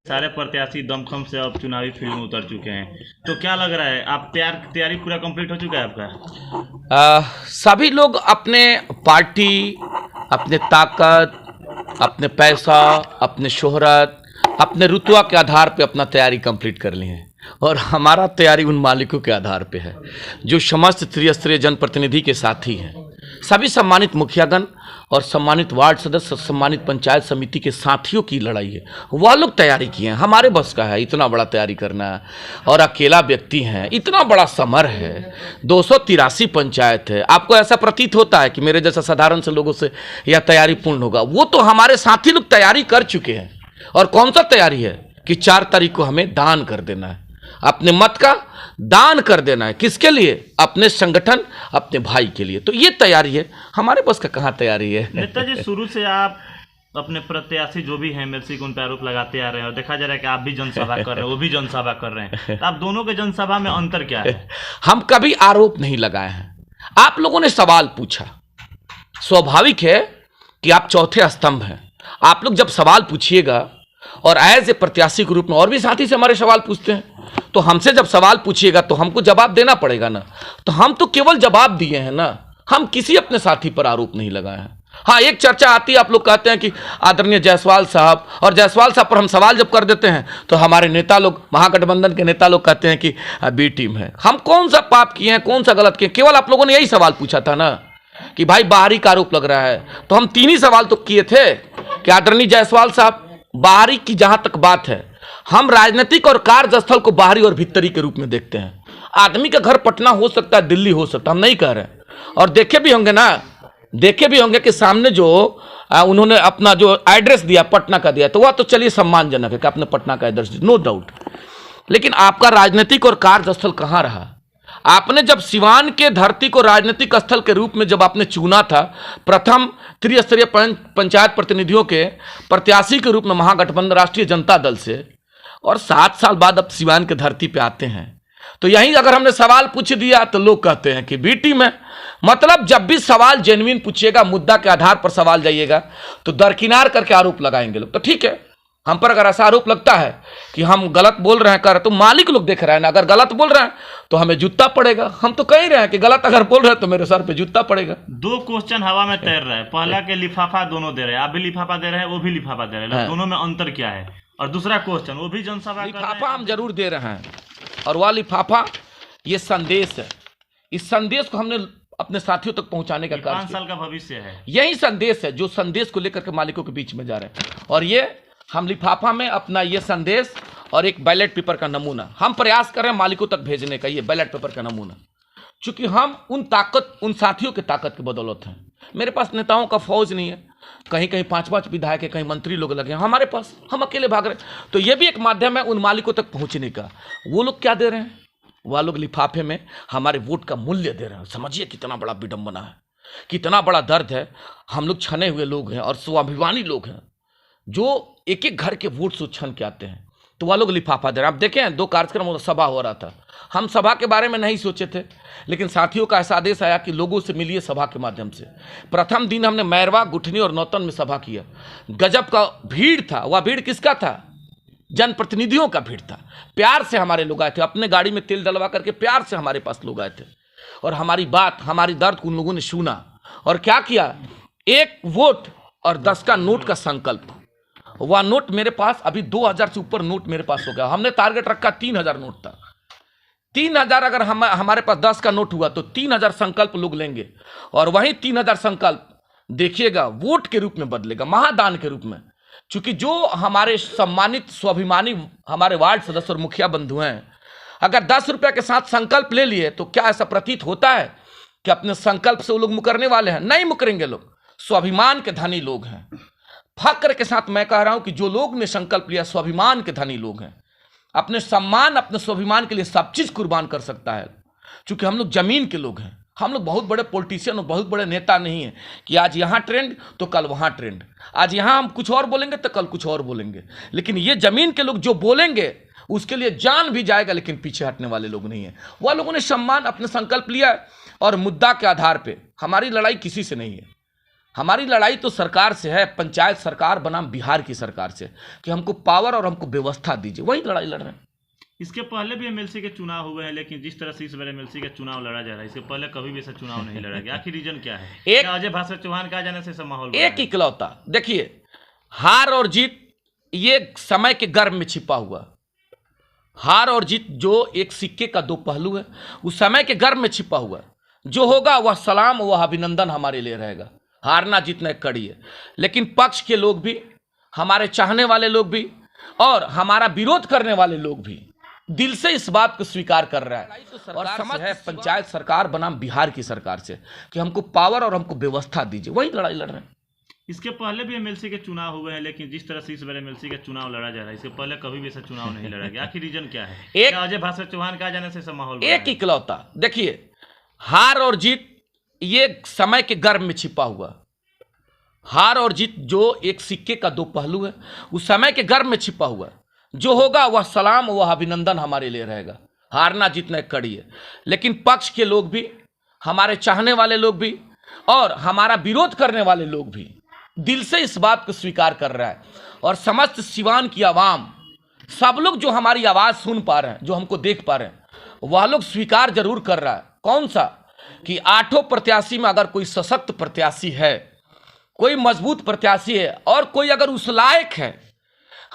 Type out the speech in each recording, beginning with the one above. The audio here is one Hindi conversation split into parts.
सारे प्रत्याशी दमखम से अब चुनावी फील्ड में उतर चुके हैं, तो क्या लग रहा है, आप तैयारी पूरा कंप्लीट हो चुका है आपका? सभी लोग अपने पार्टी, अपने ताकत, अपने पैसा, अपने शोहरत, अपने रुतबा के आधार पे अपना तैयारी कंप्लीट कर ली है। और हमारा तैयारी उन मालिकों के आधार पे है जो समस्त त्रिस्तरीय जनप्रतिनिधि के साथी हैं। सभी सम्मानित मुखियागण और सम्मानित वार्ड सदस्य, सम्मानित पंचायत समिति के साथियों की लड़ाई है, वह लोग तैयारी किए हैं। हमारे बस का है इतना बड़ा तैयारी करना, और अकेला व्यक्ति है, इतना बड़ा समर है, 283 पंचायत है। आपको ऐसा प्रतीत होता है कि मेरे जैसा साधारण से लोगों से यह तैयारी पूर्ण होगा? वो तो हमारे साथी लोग तैयारी कर चुके हैं। और कौन सा तैयारी है कि 4 तारीख को हमें दान कर देना है, अपने मत का दान कर देना है। किसके लिए? अपने संगठन, अपने भाई के लिए। तो ये तैयारी है, हमारे पास का कहाँ तैयारी है? नेताजी, शुरू से आप अपने प्रत्याशी जो भी हैं एमएलसी को उन पर आरोप लगाते आ रहे हैं, और देखा जा रहा है कि आप भी जनसभा कर रहे हैं, वो भी जनसभा कर रहे हैं, तो आप दोनों के जनसभा में अंतर क्या है? हम कभी आरोप नहीं लगाए हैं। आप लोगों ने सवाल पूछा, स्वाभाविक है कि आप चौथे स्तंभ हैं। आप लोग जब सवाल पूछिएगा, और एज ए प्रत्याशी के रूप में और भी साथी से हमारे सवाल पूछते हैं, तो हमसे जब सवाल पूछिएगा तो हमको जवाब देना पड़ेगा ना। तो हम तो केवल जवाब दिए हैं ना, हम किसी अपने साथी पर आरोप नहीं लगाए हैं। हाँ, एक चर्चा आती है, आप लोग कहते हैं कि आदरणीय जायसवाल साहब, और जायसवाल साहब पर हम सवाल जब कर देते हैं तो हमारे नेता लोग, महागठबंधन के नेता लोग कहते हैं कि बी टीम है। हम कौन सा पाप किए हैं, कौन सा गलत किए? केवल आप लोगों ने यही सवाल पूछा था ना कि भाई बाहरी का आरोप लग रहा है, तो हम 3 ही सवाल तो किए थे कि आदरणीय जायसवाल साहब, बाहरी की जहां तक बात है, हम राजनीतिक और कार्यस्थल को बाहरी और भीतरी के रूप में देखते हैं। आदमी का घर पटना हो सकता है, दिल्ली हो सकता है, हम नहीं कह रहे। और देखे भी होंगे ना, देखे भी होंगे कि सामने जो उन्होंने अपना जो एड्रेस दिया पटना का दिया, तो वह तो चलिए सम्मानजनक है कि आपने पटना का एड्रेस दिया, नो डाउट। लेकिन आपका राजनीतिक और कार्यस्थल कहाँ रहा? आपने जब सिवान के धरती को राजनीतिक स्थल के रूप में जब आपने चुना था, प्रथम त्रिस्तरीय पंचायत प्रतिनिधियों के प्रत्याशी के रूप में महागठबंधन राष्ट्रीय जनता दल से, और 7 साल बाद अब सिवान के धरती पे आते हैं, तो यहीं अगर हमने सवाल पूछ दिया तो लोग कहते हैं कि बी टीम है। मतलब जब भी सवाल जेन्युइन पूछिएगा, मुद्दा के आधार पर सवाल जाइएगा, तो दरकिनार करके आरोप लगाएंगे लोग। तो ठीक है, हम पर अगर ऐसा आरोप लगता है कि हम गलत बोल रहे हैं कर, तो मालिक लोग देख रहे हैं ना, अगर गलत बोल रहे हैं तो हमें जूता पड़ेगा। हम तो कह ही रहे हैं कि गलत अगर बोल रहे हैं तो मेरे सर पे जूता पड़ेगा। 2 क्वेश्चन हवा में तैर रहा है। पहला के लिफाफा दोनों दे रहे हैं, आप भी लिफाफा दे रहे हैं, वो भी लिफाफा दे रहे हैं, दोनों में अंतर क्या है? और दूसरा क्वेश्चन, वो भी जनसभा, लिफाफा हम जरूर दे रहे हैं, और वह लिफाफा ये संदेश है। इस संदेश को हमने अपने साथियों तक पहुंचाने का कार्य 5 साल का भविष्य है, यही संदेश है जो संदेश को लेकर के मालिकों के बीच में जा रहे हैं। और ये हम लिफाफा में अपना ये संदेश और एक बैलेट पेपर का नमूना हम प्रयास कर रहे हैं मालिकों तक भेजने का, ये बैलेट पेपर का नमूना। चूंकि हम उन साथियों की ताकत की बदौलत हैं। मेरे पास नेताओं का फौज नहीं है, कहीं कहीं 5-5 विधायक है, कहीं मंत्री लोग लगे हैं, हमारे पास, हम अकेले भाग रहे हैं। तो ये भी एक माध्यम है उन मालिकों तक पहुंचने का। वो लोग क्या दे रहे हैं? वह लोग लिफाफे में हमारे वोट का मूल्य दे रहे हैं। समझिए कितना बड़ा विडंबना है, कितना बड़ा दर्द है। हम लोग छने हुए लोग हैं और स्वाभिमानी लोग हैं जो एक घर के वोट से छन के आते हैं, तो वह लोग लिफाफा दे रहे हैं। आप देखें 2 कार्यक्रम सभा हो रहा था, हम सभा के बारे में नहीं सोचे थे, लेकिन साथियों का ऐसा आदेश आया कि लोगों से मिलिए सभा के माध्यम से। प्रथम दिन हमने मैरवा, गुठनी और नौतन में सभा किया। गजब का भीड़ था। वह भीड़ किसका था? जनप्रतिनिधियों का भीड़ था। प्यार से हमारे लोग आए थे, अपने गाड़ी में तेल डलवा करके प्यार से हमारे पास लोग आए थे, और हमारी बात, हमारी दर्द उन लोगों ने सुना। और क्या किया? 1 वोट और 10 का नोट का संकल्प। वह नोट मेरे पास अभी 2000 से ऊपर नोट मेरे पास हो गया। हमने टारगेट रखा 3000 नोट था। 3000 अगर हमारे पास 10 का नोट हुआ तो 3000 संकल्प लोग लेंगे, और वही 3000 संकल्प देखिएगा वोट के रूप में बदलेगा, महादान के रूप में। चूंकि जो हमारे सम्मानित स्वाभिमानी हमारे वार्ड सदस्य और मुखिया बंधु हैं, अगर 10 रुपये के साथ संकल्प ले लिए, तो क्या ऐसा प्रतीत होता है कि अपने संकल्प से वो लोग मुकरने वाले हैं? नहीं मुकरेंगे। लोग स्वाभिमान के धनी लोग हैं। फक्र के साथ मैं कह रहा हूं कि जो लोग ने संकल्प लिया स्वाभिमान के धनी लोग हैं। अपने सम्मान, अपने स्वाभिमान के लिए सब चीज कुर्बान कर सकता है। चूंकि हम लोग जमीन के लोग हैं, हम लोग बहुत बड़े पॉलिटिशियन और बहुत बड़े नेता नहीं हैं कि आज यहाँ ट्रेंड तो कल वहाँ ट्रेंड, आज यहाँ हम कुछ और बोलेंगे तो कल कुछ और बोलेंगे। लेकिन ये जमीन के लोग जो बोलेंगे उसके लिए जान भी जाएगा, लेकिन पीछे हटने वाले लोग नहीं हैं। वह लोगों ने सम्मान, अपने संकल्प लिया है, और मुद्दा के आधार पर हमारी लड़ाई किसी से नहीं है। हमारी लड़ाई तो सरकार से है, पंचायत सरकार बनाम बिहार की सरकार से, कि हमको पावर और हमको व्यवस्था दीजिए, वही लड़ाई लड़ रहे हैं। इसके पहले भी एमएलसी के चुनाव हुए हैं, लेकिन जिस तरह से इस बार एमएलसी का चुनाव लड़ा जा रहा है, इसके पहले कभी भी ऐसा चुनाव नहीं लड़ा गया। आखिर रीजन क्या है? क्या अजय भास्कर चौहान का आ जाने से ऐसा माहौल बना एक इकलौता, देखिए हार और जीत ये समय के गर्भ में छिपा हुआ, हार और जीत जो एक सिक्के का दो पहलू है, उस समय के गर्भ में छिपा हुआ। जो होगा वह सलाम, वह अभिनंदन हमारे लिए रहेगा। हारना जीतना एक कड़ी है, लेकिन पक्ष के लोग भी, हमारे चाहने वाले लोग भी और हमारा विरोध करने वाले लोग भी दिल से इस बात को स्वीकार कर रहा है और समझ है पंचायत सरकार बनाम बिहार की सरकार से, कि हमको पावर और हमको व्यवस्था दीजिए, वही लड़ाई लड़ रहे हैं। इसके पहले भी एमएलसी के चुनाव हुए हैं, लेकिन जिस तरह से इस बार एमएलसी का चुनाव लड़ा जा रहा है, इसके पहले कभी भी ऐसा चुनाव नहीं लड़ा गया। आखिर रीजन क्या है? क्या अजय भास्कर चौहान का आ जाने से ऐसा माहौल बना एक इकलौता, देखिए हार और जीत ये समय के गर्भ में छिपा हुआ, हार और जीत जो एक सिक्के का दो पहलू है, उस समय के गर्भ में छिपा हुआ। जो होगा वह सलाम, वह अभिनंदन हमारे लिए रहेगा। हारना जीतना एक कड़ी है, लेकिन पक्ष के लोग भी, हमारे चाहने वाले लोग भी और हमारा विरोध करने वाले लोग भी दिल से इस बात को स्वीकार कर रहा है और समस्त सिवान की आवाम, सब लोग जो हमारी आवाज़ सुन पा रहे हैं, जो हमको देख पा रहे हैं, वह लोग स्वीकार जरूर कर रहा है। कौन सा? कि 8 प्रत्याशी में अगर कोई सशक्त प्रत्याशी है, कोई मजबूत प्रत्याशी है और कोई अगर उस लायक है,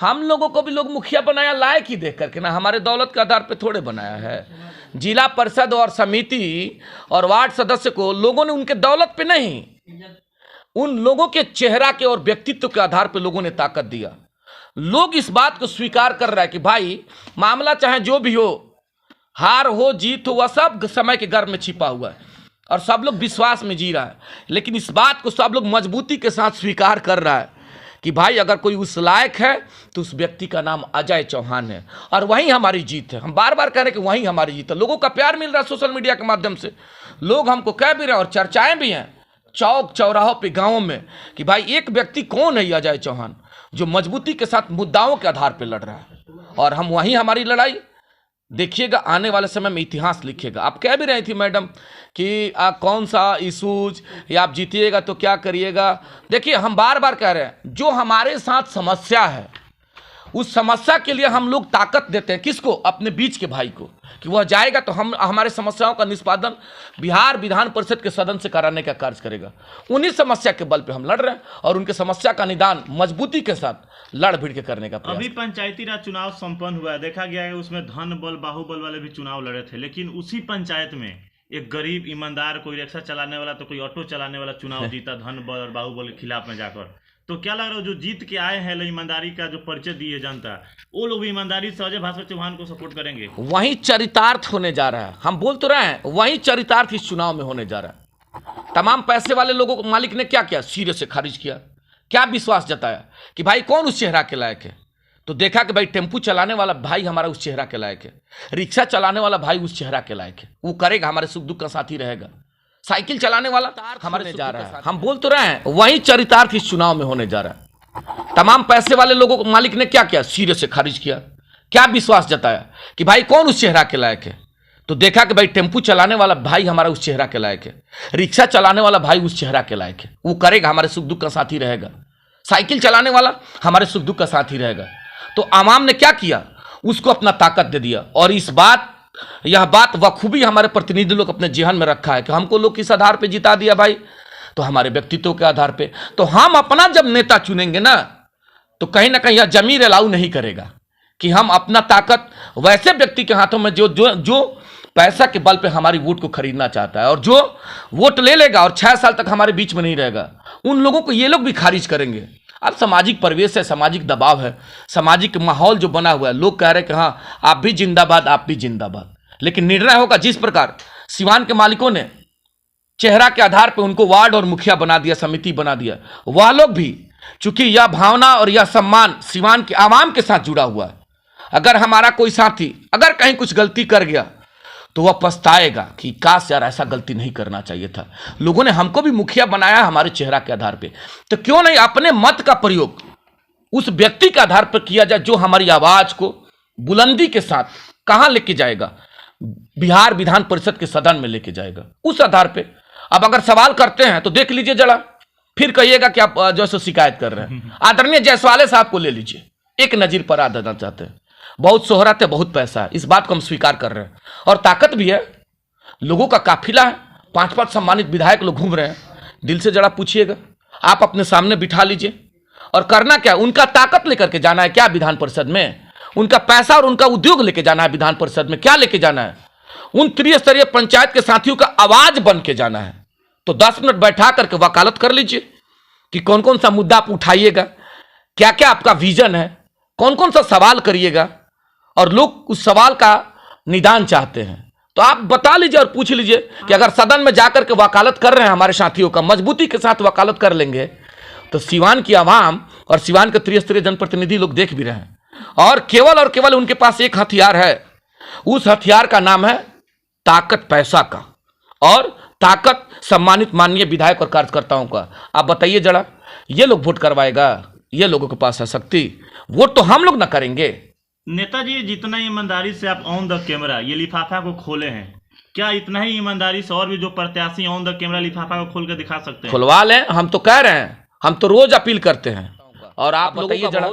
हम लोगों को भी लोग मुखिया बनाया लायक ही देख करके ना, हमारे दौलत के आधार पे थोड़े बनाया है। जिला परिषद और समिति और वार्ड सदस्य को लोगों ने उनके दौलत पे नहीं, उन लोगों के चेहरा के और व्यक्तित्व के आधार पे लोगों ने ताकत दिया। लोग इस बात को स्वीकार कर रहा है कि भाई मामला चाहे जो भी हो, हार हो जीत हो, वह सब समय के गर्भ में छिपा हुआ है और सब लोग विश्वास में जी रहा है। लेकिन इस बात को सब लोग मजबूती के साथ स्वीकार कर रहा है कि भाई अगर कोई उस लायक है तो उस व्यक्ति का नाम अजय चौहान है और वही हमारी जीत है। हम बार बार कह रहे हैं कि वही हमारी जीत है। लोगों का प्यार मिल रहा है सोशल मीडिया के माध्यम से, लोग हमको कह भी रहे हैं और चर्चाएं भी हैं चौक चौराहों पे, गाँवों में, कि भाई एक व्यक्ति कौन है अजय चौहान जो मजबूती के साथ मुद्दाओं के आधार पर लड़ रहा है और हम वहीं हमारी लड़ाई देखिएगा आने वाले समय में इतिहास लिखेगा। आप कह भी रही थी मैडम कि कौन सा इशूज या आप जीतिएगा तो क्या करिएगा। देखिए हम बार बार कह रहे हैं जो हमारे साथ समस्या है उस समस्या के लिए हम लोग ताकत देते हैं। किसको? अपने बीच के भाई को, कि वह जाएगा तो हम हमारे समस्याओं का निष्पादन बिहार विधान परिषद के सदन से कराने का कार्य करेगा। उन्हीं समस्या के बल पे हम लड़ रहे हैं और उनके समस्या का निदान मजबूती के साथ लड़ भिड़ के करने का प्रयास। अभी पंचायती राज चुनाव संपन्न हुआ है, देखा गया है उसमें धन बल बाहुबल वाले भी चुनाव लड़े थे, लेकिन उसी पंचायत में एक गरीब ईमानदार, कोई रिक्शा चलाने वाला तो कोई ऑटो चलाने वाला चुनाव जीता धन बल और बाहुबल के खिलाफ में जाकर। तो क्या लग रहा है जो जीत के आए हैं ईमानदारी का जो परिचय दिए जनता, वो लोग ईमानदारी से अजय भास्कर चौहान को सपोर्ट करेंगे? वही चरितार्थ होने जा रहा है। हम बोल तो रहे हैं वही चरितार्थ इस चुनाव में होने जा रहा है। तमाम पैसे वाले लोगों को मालिक ने क्या किया? सिरे से खारिज किया। क्या विश्वास जताया कि भाई कौन उस चेहरा के लायक है? तो देखा कि भाई टेम्पू चलाने वाला भाई हमारा उस चेहरा के लायक है, रिक्शा चलाने वाला भाई उस चेहरा के लायक है, वो करेगा, हमारे सुख दुख का साथी रहेगा। साइकिल चलाने वाला हमारे जा रहा है। हम बोल तो रहे हैं वही चरितार्थ इस चुनाव में होने जा रहा है। तमाम पैसे वाले लोगों को मालिक ने क्या किया? सिरे से खारिज किया। क्या विश्वास जताया कि भाई कौन उस चेहरा के लायक है? तो देखा कि भाई टेम्पू चलाने वाला भाई हमारा उस चेहरा के लायक है, रिक्शा चलाने वाला भाई उस चेहरा के लायक है, वो करेगा, हमारे सुख दुख का साथी रहेगा। साइकिल चलाने वाला हमारे सुख दुख का साथी रहेगा। तो आवाम ने क्या किया? उसको अपना ताकत दे दिया। और यह बात बखूबी हमारे प्रतिनिधि लोग अपने जेहन में रखा है कि हमको लोग किस आधार पे जिता दिया भाई? तो हमारे व्यक्तित्व के आधार पे। तो हम अपना जब नेता चुनेंगे ना तो कहीं ना कहीं यह जमीर अलाउ नहीं करेगा कि हम अपना ताकत वैसे व्यक्ति के हाथों में जो पैसा के बल पे हमारी वोट को खरीदना चाहता है और जो वोट ले लेगा और 6 साल तक हमारे बीच में नहीं रहेगा, उन लोगों को ये लोग भी खारिज करेंगे। अब सामाजिक परिवेश है, सामाजिक दबाव है, सामाजिक माहौल जो बना हुआ है, लोग कह रहे हैं कि हाँ आप भी जिंदाबाद, आप भी जिंदाबाद। लेकिन निर्णय होगा जिस प्रकार सिवान के मालिकों ने चेहरा के आधार पर उनको वार्ड और मुखिया बना दिया, समिति बना दिया, वह लोग भी चूंकि यह भावना और यह सम्मान सिवान के आवाम के साथ जुड़ा हुआ है। अगर हमारा कोई साथी अगर कहीं कुछ गलती कर गया तो वह पछताएगा कि काश यार ऐसा गलती नहीं करना चाहिए था। लोगों ने हमको भी मुखिया बनाया हमारे चेहरा के आधार पे, तो क्यों नहीं अपने मत का प्रयोग उस व्यक्ति के आधार पर किया जाए जो हमारी आवाज को बुलंदी के साथ कहां लेके जाएगा? बिहार विधान परिषद के सदन में लेके जाएगा। उस आधार पे अब अगर सवाल करते हैं तो देख लीजिए जरा, फिर कहिएगा कि आप जो है सो शिकायत कर रहे हैं। आदरणीय जायसवाल साहब को ले लीजिए, एक नजीर पर आ देना चाहते हैं। बहुत शोहरत है, बहुत पैसा है, इस बात को हम स्वीकार कर रहे हैं, और ताकत भी है। लोगों का काफिला है, 5-5 सम्मानित विधायक लोग घूम रहे हैं। दिल से जरा पूछिएगा, आप अपने सामने बिठा लीजिए, और करना क्या, उनका ताकत लेकर के जाना है क्या विधान परिषद में? उनका पैसा और उनका उद्योग लेके जाना है विधान परिषद में? क्या लेके जाना है? उन त्रिस्तरीय पंचायत के साथियों का आवाज बन के जाना है। तो 10 मिनट बैठा करके वकालत कर लीजिए कि कौन कौन सा मुद्दा आप उठाइएगा, क्या क्या आपका विजन है, कौन कौन सा सवाल करिएगा, और लोग उस सवाल का निदान चाहते हैं। तो आप बता लीजिए और पूछ लीजिए कि अगर सदन में जाकर के वकालत कर रहे हैं हमारे साथियों का, मजबूती के साथ वकालत कर लेंगे, तो सिवान की आवाम और सिवान के त्रिस्तरीय जनप्रतिनिधि लोग देख भी रहे हैं, और केवल उनके पास एक हथियार है। उस हथियार का नाम है ताकत, पैसा का, और ताकत सम्मानित माननीय विधायक और कार्यकर्ताओं का। आप बताइए जरा, ये लोग वोट करवाएगा? ये लोगों के पास है शक्ति? वोट तो हम लोग ना करेंगे। नेताजी, जितना ईमानदारी से आप ऑन द कैमरा ये लिफाफा को खोले हैं, क्या इतना ही ईमानदारी से और भी जो प्रत्याशी ऑन द कैमरा लिफाफा को खोल के दिखा सकते हैं? खुलवा लें, हम तो कह रहे हैं, हम तो रोज अपील करते हैं। और आप बताइए जरा,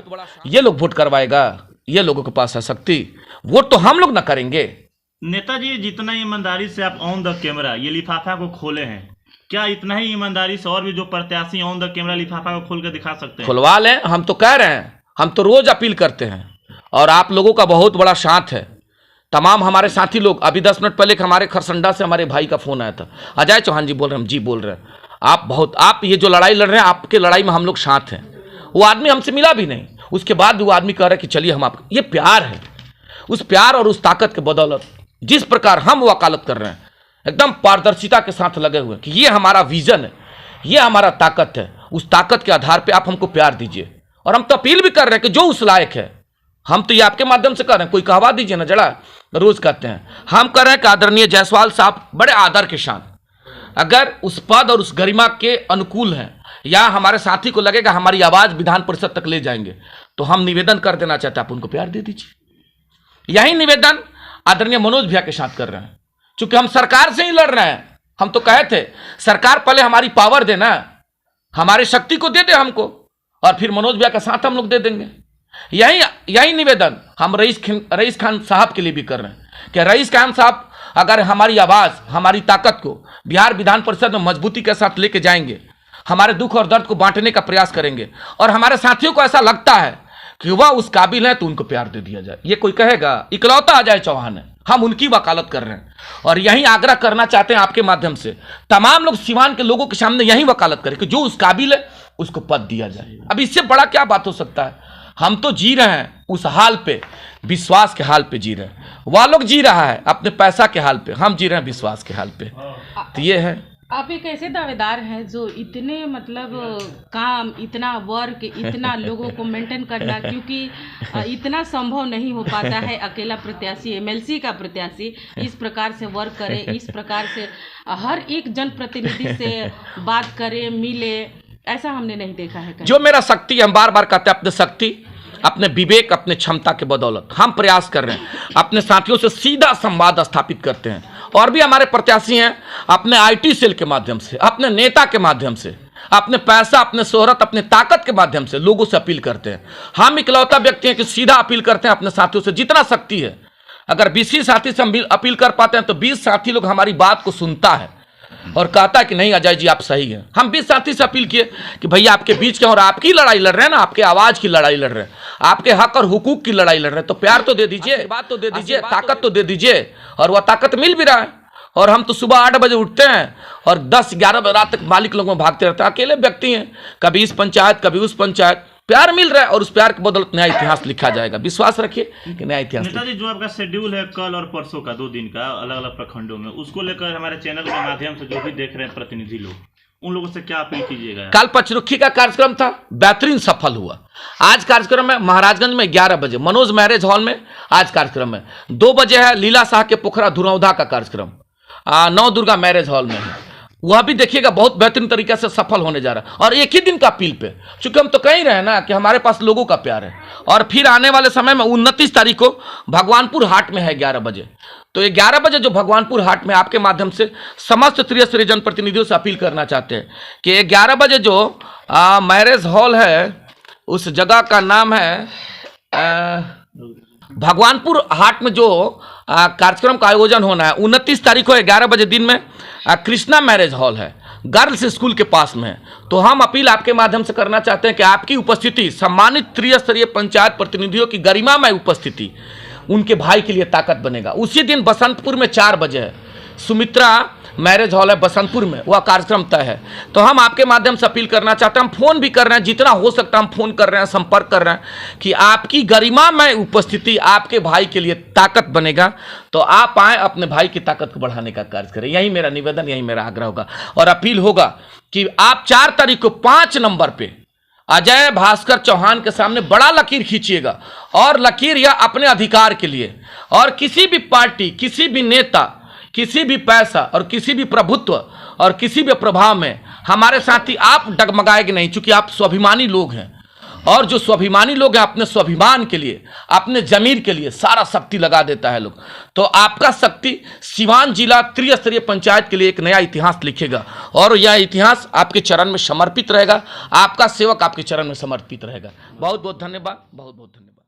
ये लोग वोट करवाएगा? ये लोगों के पास है शक्ति? वोट तो हम लोग ना करेंगे। नेताजी, जितना ईमानदारी से आप ऑन द कैमरा ये लिफाफा को खोले हैं, क्या इतना ही ईमानदारी से और भी जो प्रत्याशी ऑन द कैमरा लिफाफा को खोल के दिखा सकते हैं? खुलवा लें, हम तो कह रहे हैं, हम तो रोज अपील करते हैं। और आप लोगों का बहुत बड़ा साथ है। तमाम हमारे साथी लोग, अभी 10 मिनट पहले हमारे खरसंडा से हमारे भाई का फोन आया था, अजय चौहान जी बोल रहे हैं। जी बोल रहे हैं, आप ये जो लड़ाई लड़ रहे हैं, आपके लड़ाई में हम लोग साथ हैं। वो आदमी हमसे मिला भी नहीं, उसके बाद भी वो आदमी कह रहा है कि चलिए हम आपको, ये प्यार है। उस प्यार और उस ताकत के बदौलत जिस प्रकार हम वकालत कर रहे हैं, एकदम पारदर्शिता के साथ लगे हुए कि ये हमारा विजन है, ये हमारा ताकत है, उस ताकत के आधार पे आप हमको प्यार दीजिए। और हम तो अपील भी कर रहे हैं कि जो उस लायक है, हम तो ये आपके माध्यम से कर रहे हैं, कोई कहवा दीजिए ना जरा, रोज कहते हैं। हम कर रहे हैं कि आदरणीय जायसवाल साहब बड़े आदर के साथ, अगर उस पद और उस गरिमा के अनुकूल हैं, या हमारे साथी को लगेगा हमारी आवाज विधान परिषद तक ले जाएंगे, तो हम निवेदन कर देना चाहते हैं, आप उनको प्यार दे दीजिए। यही निवेदन आदरणीय मनोज भैया के साथ कर रहे हैं, क्योंकि हम सरकार से ही लड़ रहे हैं। हम तो कहे थे सरकार पहले हमारी पावर देना, हमारी शक्ति को दे दे हमको, और फिर मनोज भैया का साथ हम लोग दे देंगे। यही निवेदन हम रईस खान साहब के लिए भी कर रहे हैं कि रईस खान साहब अगर हमारी आवाज, हमारी ताकत को बिहार विधान परिषद में मजबूती के साथ लेके जाएंगे, हमारे दुख और दर्द को बांटने का प्रयास करेंगे, और हमारे साथियों को ऐसा लगता है कि वह उस काबिल है, तो उनको प्यार दे दिया जाए। ये कोई कहेगा इकलौता अजय चौहान है, हम उनकी वकालत कर रहे हैं। और यही आग्रह करना चाहते हैं आपके माध्यम से, तमाम लोग सिवान के लोगों के सामने यही वकालत करें कि जो उस काबिल है उसको पद दिया जाए। अब इससे बड़ा क्या बात हो सकता है? हम तो जी रहे हैं उस हाल पे, विश्वास के हाल पे जी रहे हैं। वह लोग जी रहा है अपने पैसा के हाल पे, हम जी रहे हैं विश्वास के हाल पे। तो ये है। आप एक ऐसे दावेदार हैं जो इतने मतलब काम, इतना वर्क, इतना लोगों को मेंटेन करना, क्योंकि इतना संभव नहीं हो पाता है अकेला प्रत्याशी, एमएलसी का प्रत्याशी इस प्रकार से वर्क करे, इस प्रकार से हर एक जनप्रतिनिधि से बात करे, मिले, ऐसा हमने नहीं देखा है। जो मेरा शक्ति, हम बार बार कहते हैं, अपने शक्ति, अपने विवेक, अपने क्षमता के बदौलत हम प्रयास कर रहे हैं, अपने साथियों से सीधा संवाद स्थापित करते हैं। और भी हमारे प्रत्याशी हैं, अपने आईटी सेल के माध्यम से, अपने नेता के माध्यम से, अपने पैसा, अपने शोहरत, अपने ताकत के माध्यम से लोगों से अपील करते हैं। हम इकलौता व्यक्ति हैं कि सीधा अपील करते हैं अपने साथियों से, जितना शक्ति है। अगर 20 साथी से हम अपील कर पाते हैं तो 20 साथी लोग हमारी बात को सुनता है और कहता है कि नहीं अजय जी आप सही हैं। हम 20 साथी से अपील किए कि भैया आपके बीच के और आपकी लड़ाई लड़ रहे हैं ना, आपके आवाज की लड़ाई लड़ रहे हैं, आपके हक और हुकूक की लड़ाई लड़ रहे हैं, तो प्यार तो दे दीजिए, बात तो दे दीजिए, ताकत तो दे दीजिए। और वह ताकत मिल भी रहा है। और हम तो सुबह 8 बजे उठते हैं और 10-11 बजे रात तक मालिक लोगों में भागते रहते हैं, अकेले व्यक्ति हैं, कभी इस पंचायत कभी उस पंचायत। प्यार मिल रहा है और उस प्यार के बदौलत नया इतिहास लिखा जाएगा, विश्वास रखिए कि नया इतिहास। नेताजी, जो आपका शेड्यूल है कल और परसों का 2 दिन का अलग अलग प्रखंडों में, उसको लेकर हमारे चैनल के माध्यम से जो भी देख रहे हैं प्रतिनिधि लोग, उन लोगों से क्या अपील कीजिएगा? कल पचरुखी का कार्यक्रम था, बेहतरीन सफल हुआ। आज कार्यक्रम में महाराजगंज में 11 बजे मनोज मैरिज हॉल में आज कार्यक्रम है। 2 बजे है लीला शाह के पोखरा धुरौधा का कार्यक्रम, नौ दुर्गा मैरिज हॉल में है। वह भी देखिएगा बहुत बेहतरीन तरीके से सफल होने जा रहा है। और एक ही दिन का अपील पे, चूंकि हम तो कह ही रहे हैं ना कि हमारे पास लोगों का प्यार है। और फिर आने वाले समय में 29 तारीख को भगवानपुर हाट में है 11 बजे। तो ये 11 बजे जो भगवानपुर हाट में आपके माध्यम से समस्त त्रिस्तरीय जनप्रतिनिधियों से अपील करना चाहते हैं कि 11 बजे जो मैरिज हॉल है, उस जगह का नाम है भगवानपुर हाट में जो कार्यक्रम का आयोजन होना है 29 तारीख को 11 बजे दिन में कृष्णा मैरिज हॉल है, गर्ल्स स्कूल के पास में है। तो हम अपील आपके माध्यम से करना चाहते हैं कि आपकी उपस्थिति, सम्मानित त्रिस्तरीय पंचायत प्रतिनिधियों की गरिमामय उपस्थिति उनके भाई के लिए ताकत बनेगा। उसी दिन बसंतपुर में 4 बजे है, सुमित्रा मैरिज हॉल है बसंतपुर में, वह कार्यक्रम तय है। तो हम आपके माध्यम से अपील करना चाहते हैं, हम फोन भी कर रहे हैं, जितना हो सकता है हम फोन कर रहे हैं, संपर्क कर रहे हैं कि आपकी गरिमामय उपस्थिति आपके भाई के लिए ताकत बनेगा। तो आप आए, अपने भाई की ताकत को बढ़ाने का कार्य करें। यही मेरा निवेदन, यही मेरा आग्रह होगा। और अपील होगा कि आप 4 तारीख को 5 नंबर पे अजय भास्कर चौहान के सामने बड़ा लकीर खींचिएगा, और लकीर यह अपने अधिकार के लिए, और किसी भी पार्टी, किसी भी नेता, किसी भी पैसा और किसी भी प्रभुत्व और किसी भी प्रभाव में हमारे साथी आप डगमगाएंगे नहीं, क्योंकि आप स्वाभिमानी लोग हैं। और जो स्वाभिमानी लोग हैं अपने स्वाभिमान के लिए, अपने जमीर के लिए सारा शक्ति लगा देता है लोग। तो आपका शक्ति सिवान जिला त्रिस्तरीय पंचायत के लिए एक नया इतिहास लिखेगा, और यह इतिहास आपके चरण में समर्पित रहेगा, आपका सेवक आपके चरण में समर्पित रहेगा। बहुत बहुत धन्यवाद, बहुत बहुत धन्यवाद।